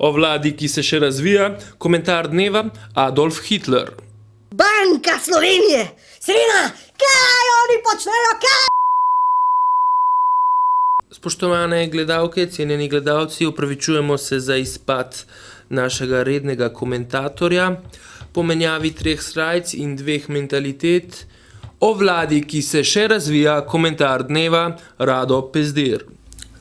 O vladi, ki se še razvija, komentar dneva Adolf Hitler. Banka Slovenije! Sirena, kaj oni počnejo, kaj? Spoštovane gledalke, cenjeni gledalci, opravičujemo se za izpad našega rednega komentatorja. Po menjavi 3 srajc in 2 mentalitet. O vladi, ki se še razvija, komentar dneva Rado Pezdir.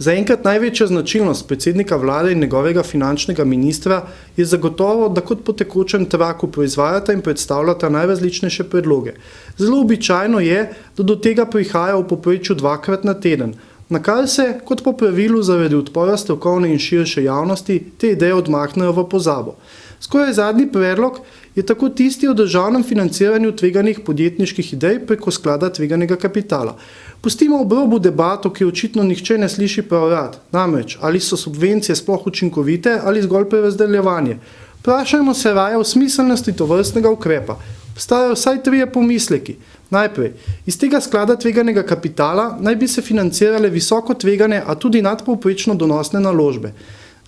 Zaenkrat največja značilnost predsednika vlade in njegovega finančnega ministra je zagotovo, da kot po tekočem traku proizvajata in predstavljata najrazličnejše predloge. Zelo običajno je, da do tega prihaja v povprečju 2-krat na teden, na kar se, kot po pravilu zaradi odpora strokovne in širše javnosti, te ideje odmaknejo v pozabo. Skoraj zadnji predlog je tako tisti o državnem financiranju tveganih podjetniških idej preko sklada tveganega kapitala. Pustimo ob robu debato, ki očitno nihče ne sliši prav rad. Namreč, ali so subvencije sploh učinkovite ali zgolj prerazdeljevanje. Vprašajmo se raje o smiselnosti tovrstnega ukrepa. Obstajajo vsaj 3 pomisleki. Najprej, iz tega sklada tveganega kapitala naj bi se financirale visoko tvegane, a tudi nadpovprečno donosne naložbe.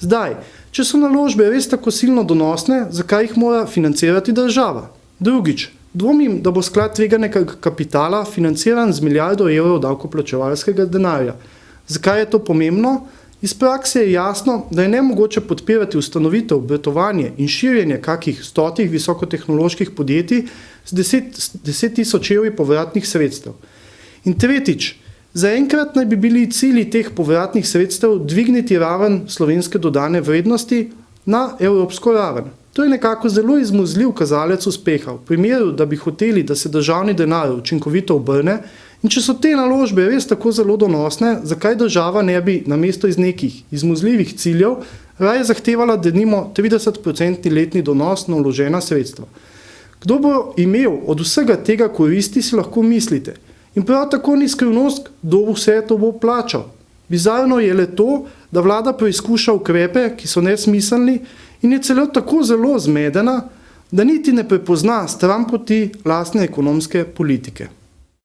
Zdaj, če so naložbe res tako silno donosne, zakaj jih mora financirati država? Drugič, dvomim, da bo sklad tveganega kapitala financiran z milijardo evrov davkoplačevalskega denarja. Zakaj je to pomembno? Iz prakse je jasno, da je nemogoče podpirati ustanovitev, obratovanje in širjenje kakih 100 visokotehnoloških podjetij z 10 tisoč evri povratnih sredstev. In tretjič, zaenkrat naj bi bili cilji teh povratnih sredstev dvigniti raven slovenske dodane vrednosti na evropsko raven. To je nekako zelo izmuzljiv kazalec uspeha. V primeru, da bi hoteli, da se državni denar učinkovito obrne, in če so te naložbe res tako zelo donosne, zakaj država ne bi namesto iz nekih izmuzljivih ciljev raje zahtevala denimo 30% letni donos na vložena sredstva. Kdo bo imel od vsega tega koristi, si lahko mislite. In prav tako ni skrivnost, kdo vse to bo plačal. Bizarno je le to, da vlada preizkuša ukrepe, ki so nesmiselni in je celo tako zelo zmedena, da niti ne prepozna stranpoti lastne ekonomske politike.